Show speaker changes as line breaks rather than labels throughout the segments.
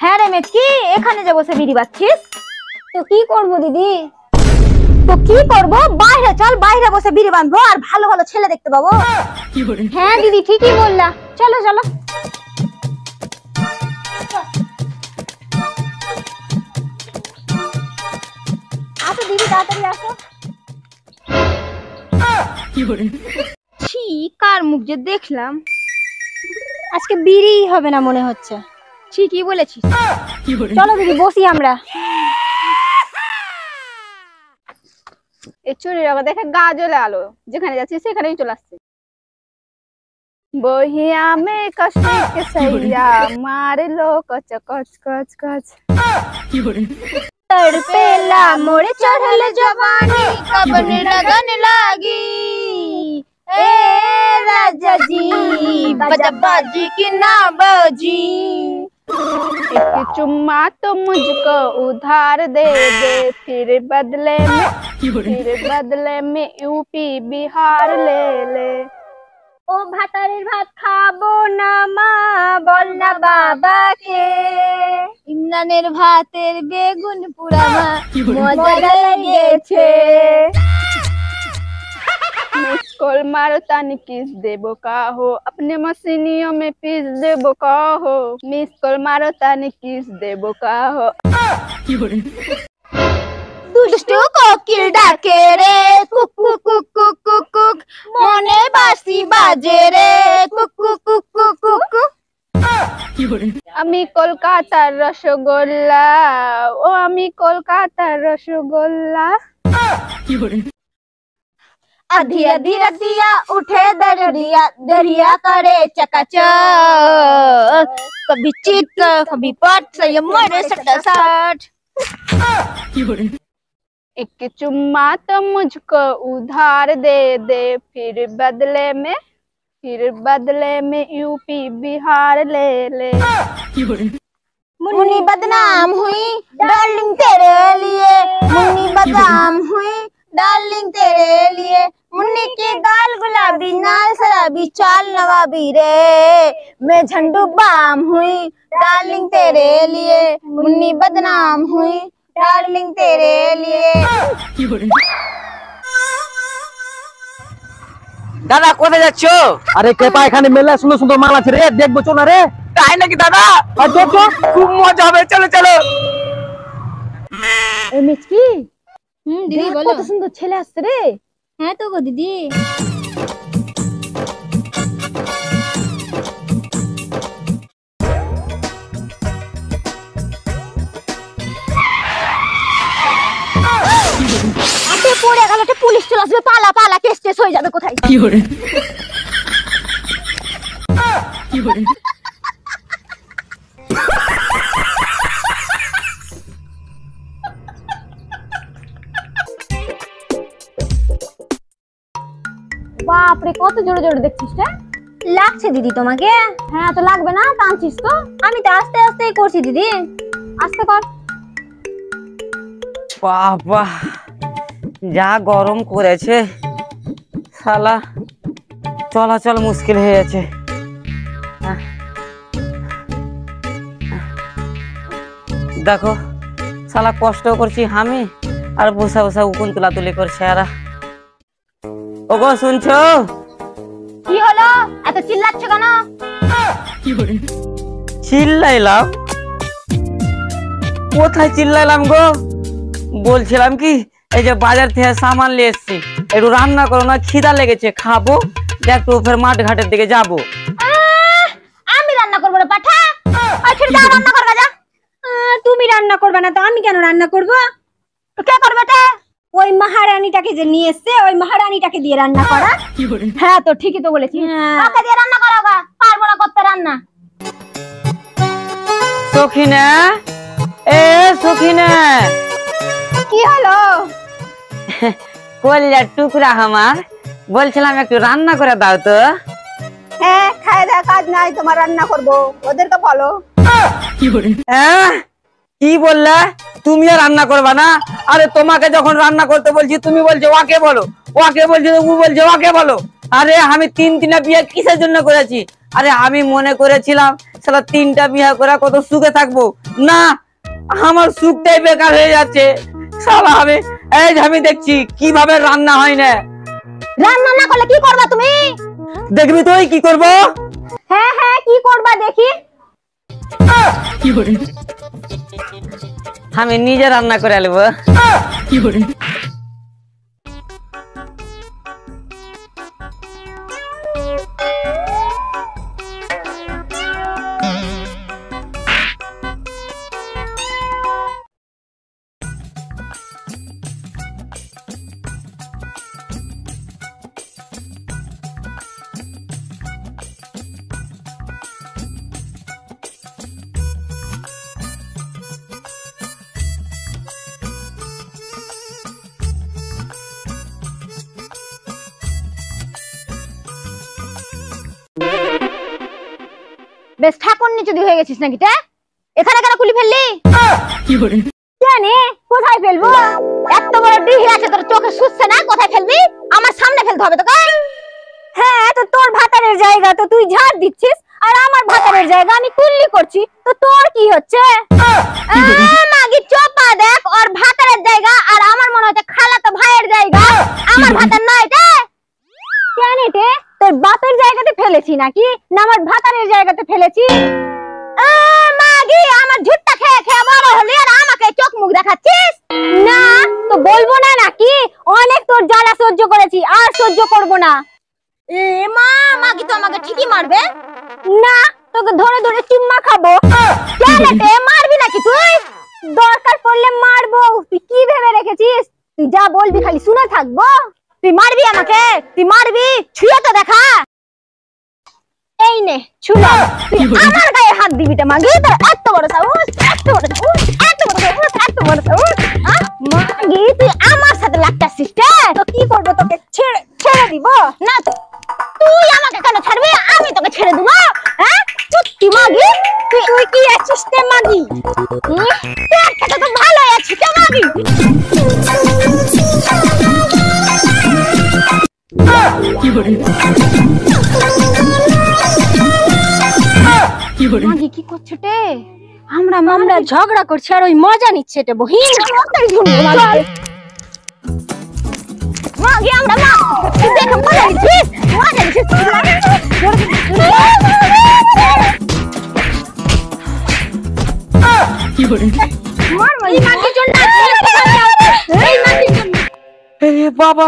হ্যাঁ রে মেটকি, এখানে যে বসে বিড়ি বাচ্ছিস?
তো কি করবো দিদি?
তো কি করবো, বাইরে চল, বাইরে বসে বিড়ি বাঁধবো আর ভালো ভালো ছেলে দেখতে পাবো।
হ্যাঁ দিদি ঠিকই বললা, চলো চলো। আসো দিদি, তাড়াতাড়ি আসো।
ছি, কার মুখ যে দেখলাম।
আজকে বিড়ি হবে না মনে হচ্ছে।
ঠিকই বলেছিস।
চলো দিদি বসি আমরা।
এই চুরির আবার দেখে গা জ্বলে আলো, যেখানে যাচ্ছি সেখানেই চলে আসছে। বহিয়া মে কষ্টে के सैया मार लो कच कच कच कच
तड़पेला मोरे चढ़ल जवानी, कब लगन लागी। ए राजा जी, बजा बाजी की ना बाजी।
एक चुम्मा तो मुझको उधार दे दे, फिर बदले में यूपी बिहार ले ले।
ও ভাতারের ভাত খাবো না মা, বল না বাবাকে। ইমরানের ভাতের বেগুন পুরা মা, মজা লেগেছে।
मिस कॉल मारो तानी किस देबो का हो, अपने मशीनियों में पीस देबो का हो। मिस कॉल मारो तानी किस देबो का हो।
দুষ্টু কোকিল ডাকে রে, cook cook cook cook cook cook, মনে বাঁশি বাজে রে, cook cook cook cook cook cook.
আমি কলকাতার রসগোল্লা, ও আমি কলকাতার রসগোল্লা।
आधी आधी रतिया उठे दरिया, दरिया करे चकाचक, कभी चित कभी पट, संयम सटासट।
एक चुम्मा तो मुझको उधार दे दे, फिर बदले में यूपी बिहार ले ले।
मुन्नी बदनाम हुई डार्लिंग तेरे लिए, मुन्नी बदनाम हुई डार्लिंग तेरे लिए। मुन्नी के गाल गुलाबी, नाल शराबी, चाल नवाबी रे, मैं झंडू बाम हुई डार्लिंग तेरे लिए, मुन्नी बदनाम हुई डार्लिंग तेरे लिए।
দাদা কোথায় যাচ্ছ?
আরে কেপা, এখানে মেলা সুন্দর সুন্দর মাল আছে রে, দেখবো চল না রে।
তাই নাকি দাদা?
চল চল,
খুব মজা হবে, চলো চলো।
এই মিচকি,
দিদি বলো।
কত সুন্দর ছেলে আসছে রে।
হ্যাঁ তো গো দিদি।
আতে পড়ে গেল, পুলিশ চলে আসবে, পালা পালা, কেস টেস হয়ে যাবে কোথায়।
বাপরে কত জোরে জোরে দেখছিস রে।
লাগছে দিদি তোমাকে?
হ্যাঁ তো লাগবে না, টানছিস তো।
আমি তো আস্তে আস্তেই করছি দিদি।
আস্তে কর।
বাবা যা গরম করেছে, শালা চলাচল মুশকিল হয়ে যাচ্ছে। দেখো শালা কষ্ট করছি আমি, আর বসা বসা উকুন তুলাতুলি করছে। আর ওগো শুনছো?
কি হলো, এত চিল্লাচ্ছ কেন?
চিল্লাইলাম? কোথায় চিল্লাইলাম গো? বলছিলাম কি, এই যে বাজার থেকে সামান নিয়ে এসছি, একটু রান্না করো না, খিদা লেগেছে, খাবো, একটু ফের মাঠ ঘাটের দিকে যাবো।
আমি রান্না করবো না পাঠা, যা রান্না করবা যা।
তুমি রান্না করবে না তো আমি কেন রান্না করবো?
কে করবে টা?
ওই মহারানীটাকে যে নিয়ে এসছে, ওই মহারানীটাকে দিয়ে রান্না করা।
হ্যাঁ তো ঠিকই তো বলেছি, কাকে দিয়ে রান্না করাবা? পারবো না করতে রান্না।
সখিনা, এ সখিনা।
কি হলো?
কলিজার টুকরা আমার, বলছিলাম একটু রান্না করে দাও তো।
হ্যাঁ, খায় দেয় কাজ নাই, তোমার রান্না করবো, ওদেরকে বলো।
কি বললে? তুমিও রান্না করবা না? আরে তোমাকে যখন রান্না করতে বলছি তুমি বলছো ওকে বলো, ওকে বলছি ও বলছে ওকে বলো। আরে আমি তিনটা বিয়ে কিসের জন্য করেছি? আরে আমি মনে করেছিলাম শালা 3টা বিয়ে করে কত সুখে থাকবো, না আমার সুখটাই বেকার হয়ে যাচ্ছে। শালা আমি দেখছি কিভাবে রান্না হয় না।
রান্না না করলে কি করবা তুমি?
দেখবি তুই কি করব?
হ্যাঁ হ্যাঁ কি করবা দেখি।
আমি নিজে রান্না করে নেব।
বেশ ঠাকুর নিচে হয়ে গেছিস নাকি তে? এখানে কেন খুলি ফেললি? জানি কোথায় ফেলবো? এত বড় ডিহি আছে তোর চোখে শুচ্ছে না? কোথায় ফেলবি? আমার সামনে ফেলতে হবে তোকে।
হ্যাঁ তো তোর ভাতারের জায়গা তো তুই ঝাড় দিচ্ছিস, আর আমার ভাতারের জায়গা আমি কুল্লি করছি, তো তোর কি হচ্ছে?
মাগি চোপা দেখ, ওর ভাতারের জায়গা আর আমার মনে হচ্ছে খালাতো ভাইয়ের জায়গা। আমার ভাতার নয় তে।
কেন রে, তোর বাপের জায়গাতে ফেলেছি নাকি না আমার ভাতারের জায়গাতে ফেলেছি?
মাগি আমার ঝুটটা খেয়ে খেয়ে বড় হলি আর আমাকে চোখ মুখ দেখাচ্ছিস?
না তো বলবো না নাকি? অনেক তোর জ্বালা সহ্য করেছি, আর সহ্য করব না।
এ মা, মাগি তো আমাকে ঠিকই মারবে।
না তোকে ধরে ধরে চুম্মা খাবো।
কেন তে মারবি নাকি তুই?
দরকার পড়লে মারবো। তুই কি ভেবে রেখেছিস তুই যা বলবি খালি শুনে থাকবো?
তুই মারবি আমাকে? তুই মারবি? ছুঁয়ে তো দেখা।
এই নে ছুলাম।
তুই আমার গায়ে হাত দিবি তে মাগি? তোর এত বড় সাহস, এত বড় সাহস, এত বড় সাহস, এত বড় সাহস। মাগি তুই আমার সাথে লাগতাছিস তে?
তো কি করবো, তোকে ছেড়ে দিব?
না তুই আমাকে কেন ছাড়বি? আমি তোকে ছেড়ে দিব। হ্যাঁ চুট্টি মাগি,
তুই কি আছিস তে মাগি?
তোর থেকে তো ভালোই আছিস তে মাগি।
মাগি কি করছো তে? আমরা ঝগড়া করছি আর ওই মজা নিচ্ছে তে বহিন।
মাগি আমরা মা তুই দেখে মজা নিচ্ছিস, মজা নিচ্ছিস।
মার মাগি মাগির জন্য এই মাগির জন্য।
এ বাবা,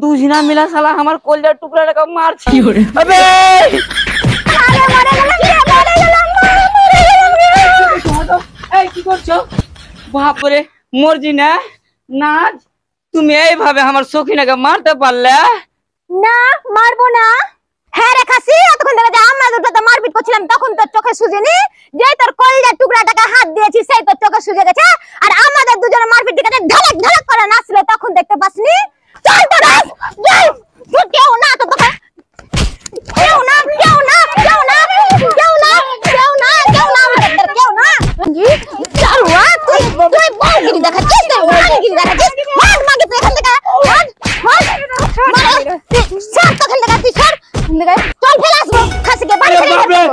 দুজনা মিলা শালা আমার কলজার টুকরাটাকে মারছে। আবে এই কি করছো? বাপরে মরজি না না, তুমি এইভাবে আমার সখিনাকে মারতে পারলে?
না মারবো না।
হ্যাঁ রে খাসি, এতক্ষণ ধরে যে আমরা দুটো মারপিট করছিলাম তখন তোর চোখে সুজেনি? যে তোর কলজার টুকরাটাকে হাত দিয়েছি সেই তোর চোখে সুজে গেছে? আর আমাদের দুজনের মারপিট দিকে ঢালাক ঢালাক করে নাচছিল তখন দেখতে পাসনি? চল তো নাচ, যাই কেউ না তো তোকে, কেউ না কেউ না কেউ না কেউ না কেউ না কেউ না আমাদের কেউ না। চালুয়া তুই তুই বলগিরি দেখাচ্ছিস, তুই বলগিরি দেখাচ্ছিস। মার মাগে তুই এখান থেকে মার মার মার ছাড় তো এখান থেকে, তুই ছাড়। চল ফেলে আসবো খাসিকে বাড়ি ফেলে আসবো।